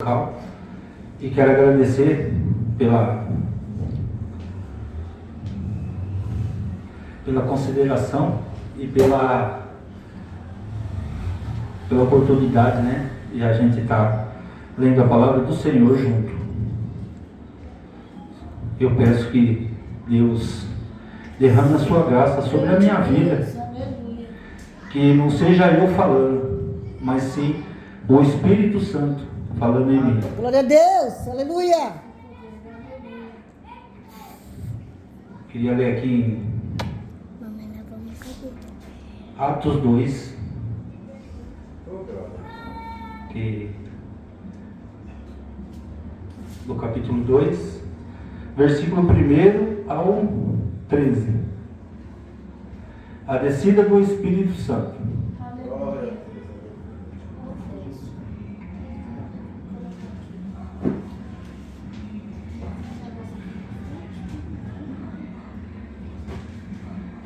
E quero agradecer pela consideração e pela oportunidade, né, de a gente estar lendo a palavra do Senhor junto. Eu peço que Deus derrame a sua graça sobre a minha vida, que não seja eu falando, mas sim o Espírito Santo falando em mim. Glória a Deus, aleluia. Queria ler aqui em Atos 2, do capítulo 2, versículo 1 ao 13. A descida do Espírito Santo.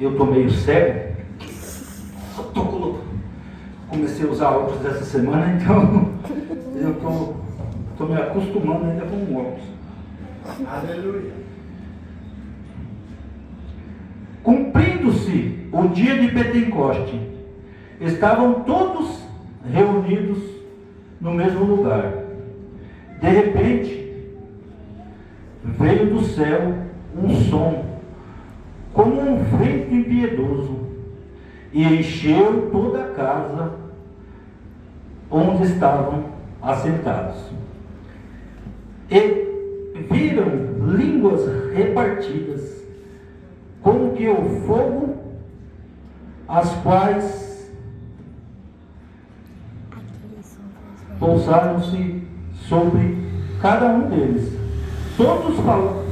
Eu estou meio cego. Comecei a usar óculos essa semana, então eu estou me acostumando ainda com o óculos. Aleluia. Cumprindo-se o dia de Pentecoste, estavam todos reunidos no mesmo lugar. De repente, veio do céu um som, como um vento impiedoso, e encheu toda a casa onde estavam assentados. E viram línguas repartidas, como que o fogo, as quais pousaram-se sobre cada um deles. Todos falaram.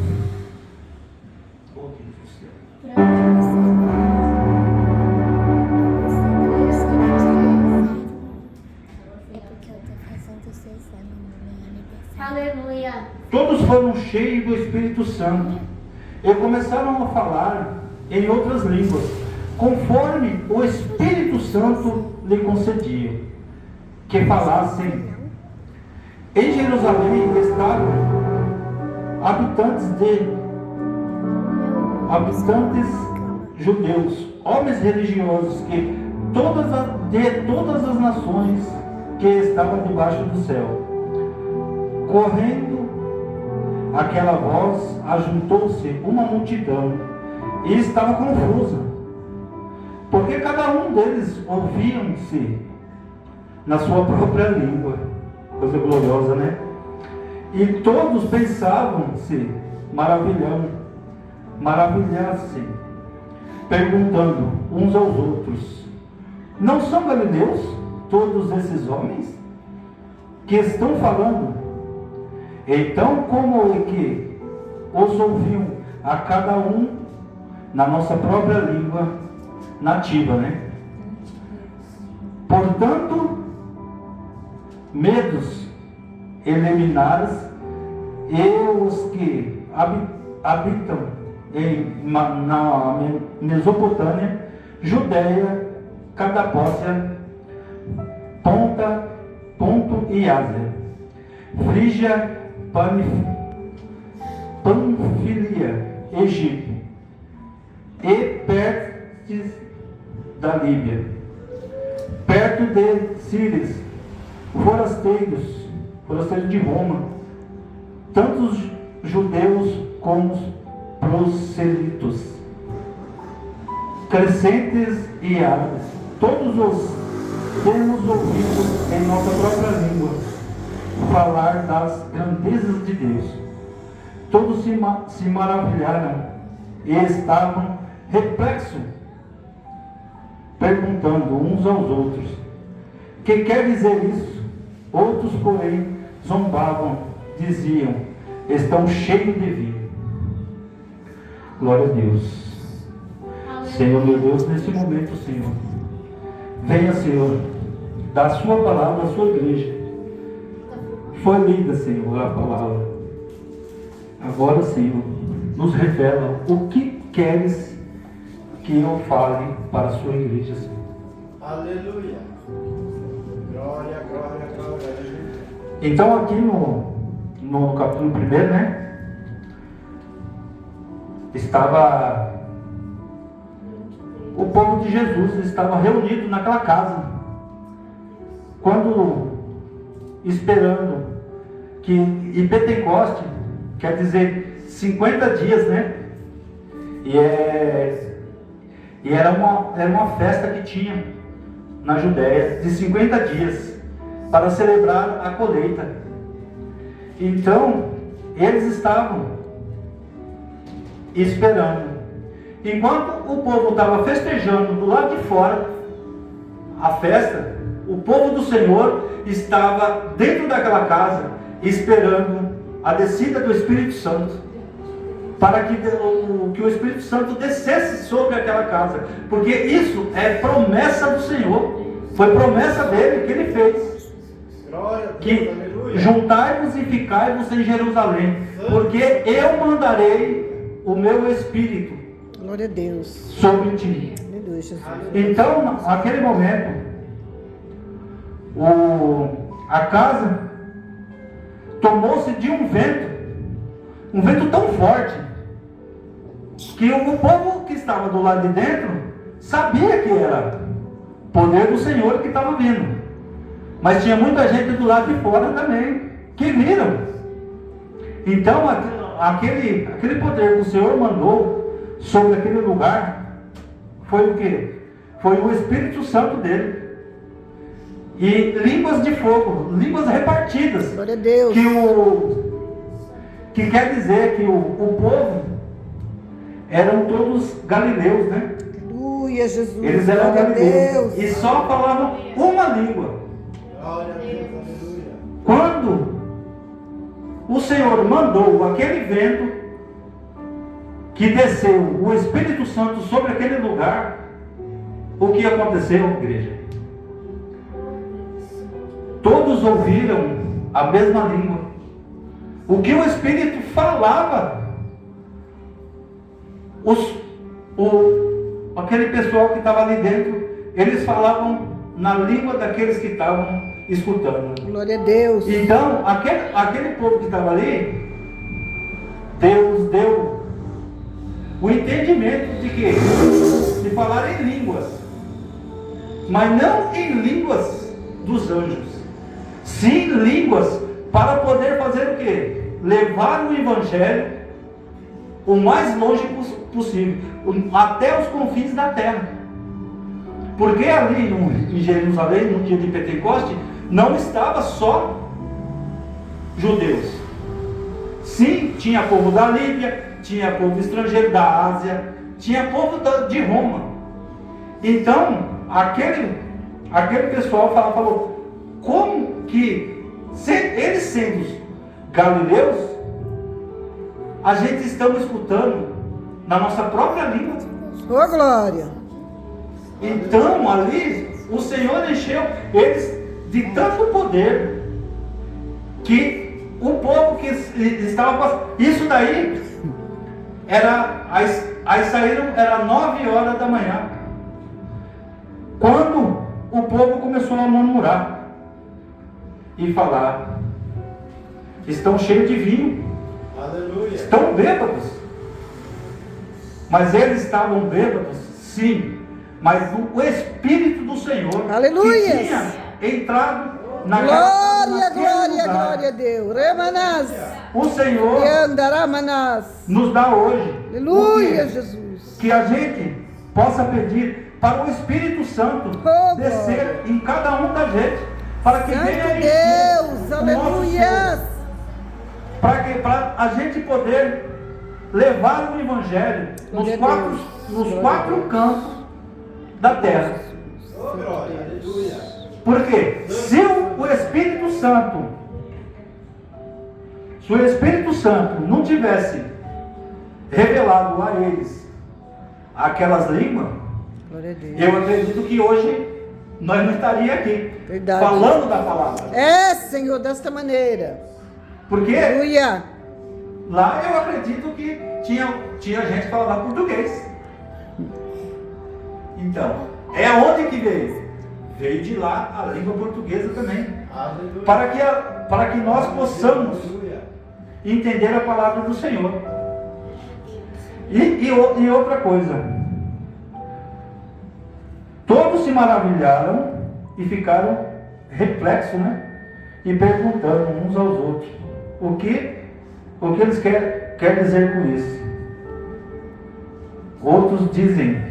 Aleluia. Todos foram cheios do Espírito Santo e começaram a falar em outras línguas, conforme o Espírito Santo lhe concedia que falassem. Em Jerusalém estavam habitantes judeus, homens religiosos que de todas as nações que estavam debaixo do céu. Correndo aquela voz, ajuntou-se uma multidão e estava confusa, porque cada um deles ouviam-se na sua própria língua. Coisa gloriosa, né? E todos pensavam-se, maravilhar-se, perguntando uns aos outros: não são galileus todos esses homens que estão falando? Então, como é que os ouviam a cada um na nossa própria língua nativa, né? Portanto, medos eliminados, e os que habitam na Mesopotâmia, Judeia, Cadapócia, Ponto e Ásia, Frígia, Panfilia, Egito e Pérsis da Líbia, perto de Sírias, forasteiros de Roma, tanto os judeus como os proselitos, crescentes e árabes, todos os temos ouvido em nossa própria língua falar das grandezas de Deus. Todos se maravilharam e estavam perplexos, perguntando uns aos outros: que quer dizer isso? Outros, porém, zombavam, diziam: estão cheios de vinho. Glória a Deus. Senhor, meu Deus, nesse momento, Senhor, venha, Senhor, da sua palavra à sua igreja. Foi lida, Senhor, a palavra. Agora, Senhor, nos revela o que queres que eu fale para a sua igreja, Senhor. Aleluia. Glória, glória, glória. Então aqui no capítulo 1, né? Estava o povo de Jesus estava reunido naquela casa, quando esperando e Pentecoste quer dizer 50 dias, né? E era uma festa que tinha na Judéia de 50 dias para celebrar a colheita. Então eles estavam esperando. Enquanto o povo estava festejando do lado de fora a festa, o povo do Senhor estava dentro daquela casa esperando a descida do Espírito Santo, para que o Espírito Santo descesse sobre aquela casa, porque isso é promessa do Senhor, foi promessa dele que ele fez, que juntai-vos e ficai-vos em Jerusalém, porque eu mandarei o meu Espírito, glória a Deus, sobre ti. Aleluia, Jesus. Então, naquele momento, a casa tomou-se de um vento tão forte, que o povo que estava do lado de dentro sabia que era poder do Senhor que estava vindo, mas tinha muita gente do lado de fora também que viram. Então aquele poder que o Senhor mandou sobre aquele lugar foi o que? Foi o Espírito Santo dele, e línguas de fogo, línguas repartidas, Glória a Deus. que quer dizer que o povo eram todos galileus, né? Aleluia, Jesus. Eles eram Glória a galileus Deus. e só falavam uma língua. Glória a Deus, aleluia. Quando o Senhor mandou aquele vento que desceu o Espírito Santo sobre aquele lugar, o que aconteceu, igreja? Todos ouviram a mesma língua. O que o Espírito falava, aquele pessoal que estava ali dentro, eles falavam na língua daqueles que estavam escutando. Glória a Deus. Então, aquele povo que estava ali, Deus deu o entendimento de falar em línguas, mas não em línguas dos anjos, sim línguas para poder fazer o quê? Levar o Evangelho o mais longe possível, até os confins da terra. Porque ali em Jerusalém, no dia de Pentecoste, não estava só judeus. Sim, tinha povo da Líbia, tinha povo estrangeiro da Ásia, tinha povo de Roma. Então, aquele pessoal falou, como que, eles sendo galileus, a gente estamos escutando na nossa própria língua. Ô, glória. Então, ali, o Senhor encheu eles de tanto poder, que o povo que estava passando, isso daí, aí saíram, era 9 horas da manhã, quando o povo começou a murmurar e falar, estão cheios de vinho, Aleluia. estão bêbados. Mas eles estavam bêbados, sim, mas o Espírito do Senhor, Aleluia, que tinha entrado naquele glória lugar, a Deus. Remanás. o Senhor E andaramanás. nos dá hoje. Aleluia, O quê? Jesus. Que a gente possa pedir para o Espírito Santo Oh, descer em cada um da gente, para que venha Santo encher Deus, o nosso aleluia. ser, para a gente poder levar o Evangelho Glória a nos Deus. quatro cantos da terra. Oh, glória, aleluia. Porque se o Espírito Santo não tivesse revelado a eles aquelas línguas, Glória a Deus. eu acredito que hoje nós não estaríamos aqui Verdade. falando da palavra. É, Senhor, desta maneira. Porque Aleluia. lá eu acredito que tinha gente que falava português. Então, é onde que veio? Veio de lá a língua portuguesa também. Aleluia. Para que para que nós possamos entender a palavra do Senhor. E outra coisa, todos se maravilharam e ficaram reflexos, né? E perguntando uns aos outros o que eles querem dizer com isso. Outros dizem,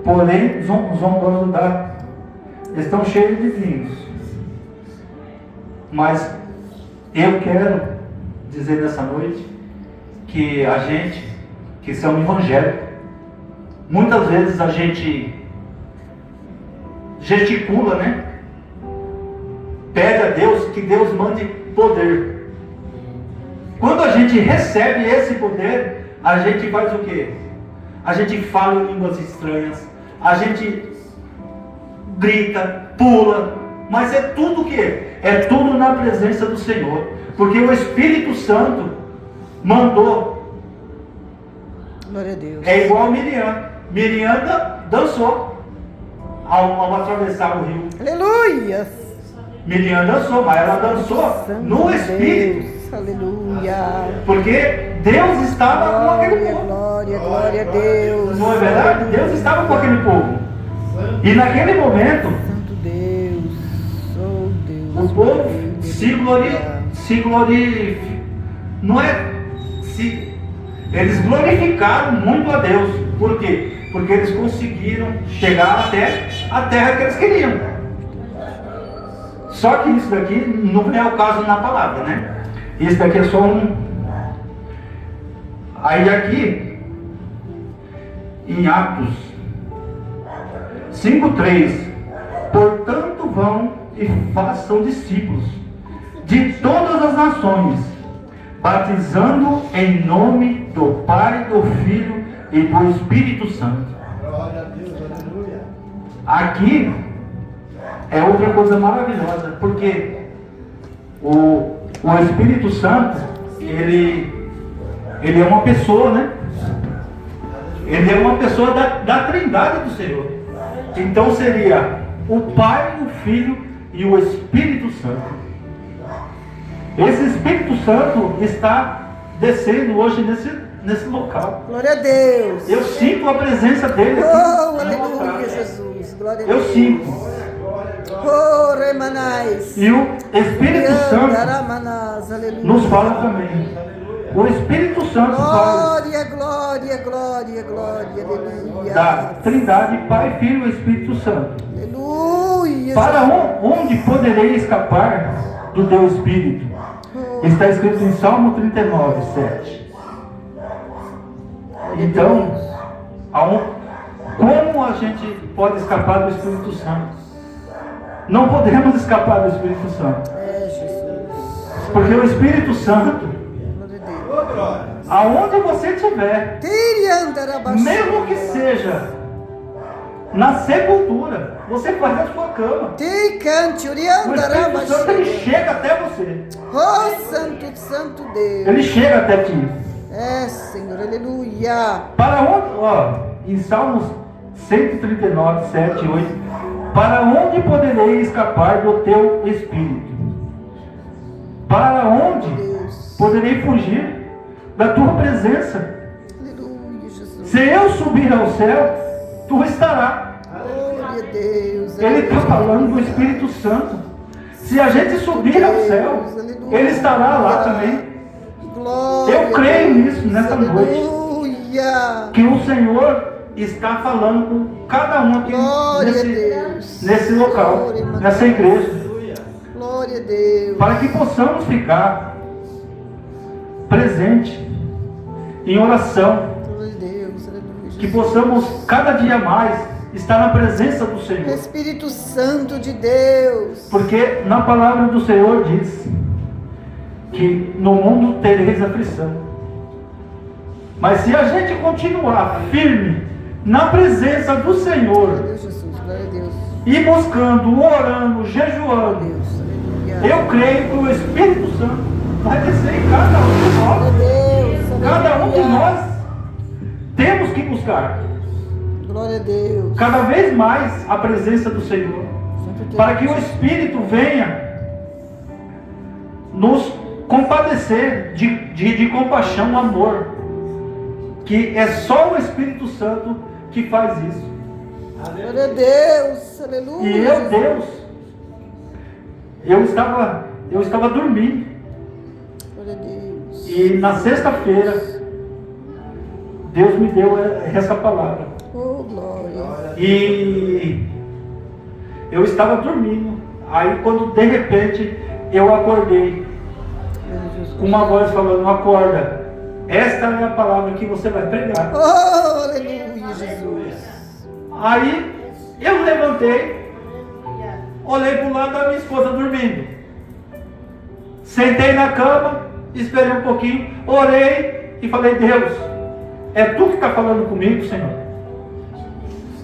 porém zombando estão cheios de vinhos. Mas eu quero dizer nessa noite que a gente, que são evangélicos, muitas vezes a gente gesticula, né? Pede a Deus que Deus mande poder. Quando a gente recebe esse poder, a gente faz o quê? A gente fala em línguas estranhas, a gente grita, pula, mas é tudo o quê? É tudo na presença do Senhor, porque o Espírito Santo mandou. Glória a Deus. É igual a Miriam. Miriam dançou ao atravessar o rio. Aleluia. Miriam dançou, mas ela dançou no Espírito. Deus. Aleluia. Porque Deus estava com aquele povo. Glória, glória a Deus. Não é verdade? Deus estava com aquele povo. E naquele momento, Santo Deus. Oh Deus. o povo Aleluia. se glorificou. Não é eles glorificaram muito a Deus. Por quê? Porque eles conseguiram chegar até a terra que eles queriam. Só que isso daqui não é o caso na palavra, né? Isso daqui é só um. Aí aqui, em Atos 5:3, portanto vão e façam discípulos de todas as nações, batizando em nome do Pai, do Filho e do Espírito Santo. Glória a Deus, aleluia. Aqui é outra coisa maravilhosa, porque o Espírito Santo, ele é uma pessoa, né? Ele é uma pessoa da Trindade do Senhor. Então seria o Pai, o Filho e o Espírito Santo. Esse Espírito Santo está descendo hoje nesse local. Glória a Deus. Eu sinto a presença dele aqui. Oh, no altar. aleluia, Jesus. Glória a Eu Deus. sinto. Oh, remanais. E o Espírito Santo Santo aleluia. nos fala também. O Espírito Santo fala Glória, glória, glória, glória, aleluia. da Trindade, Pai, Filho e Espírito Santo. Aleluia. Para onde poderei escapar do teu Espírito? Está escrito em Salmo 39:7. Então, como a gente pode escapar do Espírito Santo? Não podemos escapar do Espírito Santo. É, Jesus. Porque o Espírito Santo, Glória a Deus. Ô, glória. aonde você estiver, mesmo que seja na sepultura, você faz a sua cama. O Espírito Santo, ele chega até você. Oh, santo, santo Deus. Ele chega até ti. É, Senhor, aleluia. Para onde, em Salmos 139, 7 e 8, para onde poderei escapar do teu Espírito? Para onde Deus. poderei fugir da tua presença? Aleluia, Jesus. Se eu subir ao céu, tu estarás. Glória a Deus. Ele está falando do Espírito Santo. Se a gente subir ao céu, ele estará lá também. Glória Eu creio a Deus. nisso nessa noite. Aleluia. Que o Senhor está falando com cada um aqui Glória a Deus. nesse local, Glória, nessa igreja, Glória a Deus. para que possamos ficar presentes em oração, Glória a Deus. Aleluia, que Jesus. possamos cada dia mais estar na presença do Senhor, Espírito Santo de Deus. porque na palavra do Senhor diz que no mundo tereis aflição, mas se a gente continuar firme na presença do Senhor, Glória a Deus, Jesus. Glória a Deus. e buscando, orando, jejuando, Deus. Aleluia. eu creio que o Espírito Santo vai descer em cada um de Glória a nós. Deus. Cada um de Aleluia. nós temos que buscar Glória a Deus. cada vez mais a presença do Senhor, Santo Deus. para que o Espírito venha nos compadecer de compaixão, amor, que é só o Espírito Santo que faz isso. Glória a Deus. Aleluia. E Deus, eu estava dormindo. Glória a Deus. E na sexta-feira, Deus me deu essa palavra. Oh, glória. E eu estava dormindo. Aí quando de repente eu acordei com uma voz falando: acorda, esta é a palavra que você vai pregar. Oh, aleluia, Jesus. Aí eu levantei, olhei para o lado da minha esposa dormindo, sentei na cama, esperei um pouquinho, orei e falei: Deus, é tu que está falando comigo, Senhor?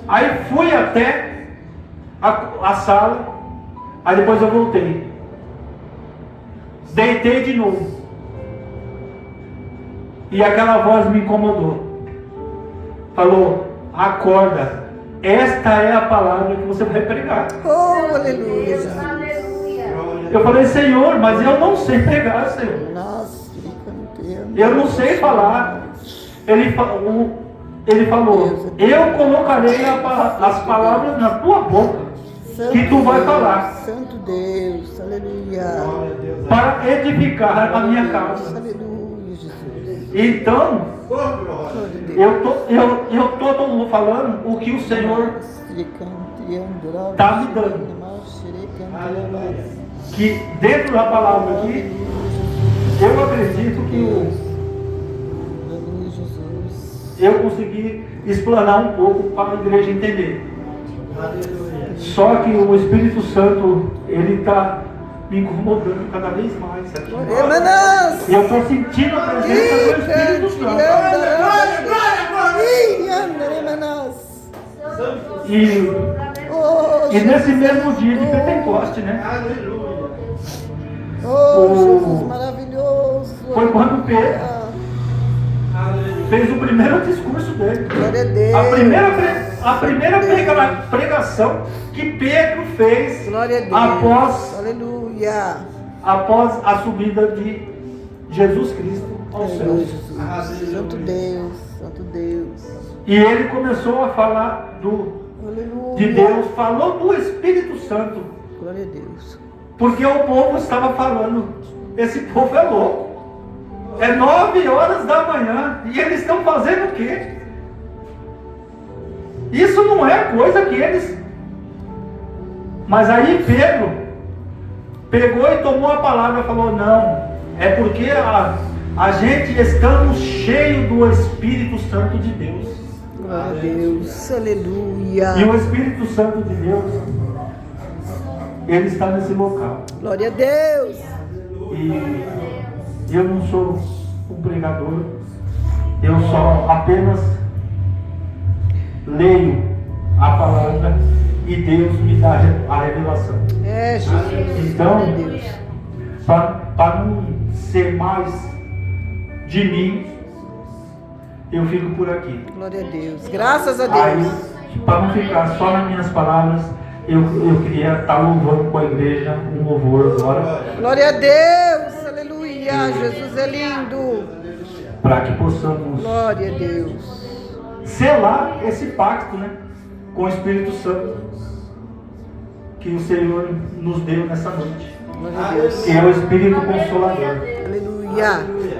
Aí fui até a sala, aí depois eu voltei, deitei de novo, e aquela voz me incomodou, falou: acorda, esta é a palavra que você vai pregar. Oh, aleluia, Jesus. Eu falei: Senhor, mas eu não sei pregar, Senhor, Nossa, eu não sei falar. Ele falou: eu colocarei as palavras na tua boca, que tu vai falar, Santo Deus, aleluia. para edificar a minha casa. Aleluia, Jesus. Então, Glória a Deus. eu estou falando o que o Senhor está me dando. Que dentro da palavra aqui, eu acredito que eu consegui explanar um pouco para a igreja entender. Só que o Espírito Santo, ele está me incomodando cada vez mais aqui. Emanas. E eu estou sentindo a presença do Espírito Santo. E nesse mesmo dia de Pentecoste, né? Oh, Jesus maravilhoso. Foi quando Pedro fez o primeiro discurso dele. Glória a Deus. A primeira pregação que Pedro fez Glória a Deus. após Aleluia. a subida de Jesus Cristo aos Aleluia, céus. Jesus. Santo Deus, Santo Deus. E ele começou a falar Aleluia. de Deus, falou do Espírito Santo, Glória a Deus. porque o povo estava falando: esse povo é louco. É 9 horas da manhã e eles estão fazendo o quê? Isso não é coisa que eles... Mas aí Pedro pegou e tomou a palavra e falou: não, é porque a gente estamos cheios do Espírito Santo de Deus. Glória a Deus. Aleluia. E o Espírito Santo de Deus, ele está nesse local. Glória a Deus. E eu não sou um pregador, eu só apenas leio a palavra e Deus me dá a revelação. É, Jesus. Então, Glória a Deus. para não ser mais de mim, eu fico por aqui. Glória a Deus. Graças a Deus. Aí, para não ficar só nas minhas palavras, eu queria estar louvando com a igreja um louvor agora, Glória a Deus. Aleluia. Jesus é lindo. para que possamos Glória a Deus. selar esse pacto, né, com o Espírito Santo que o Senhor nos deu nessa noite, Glória a Deus. que é o Espírito Consolador. Aleluia.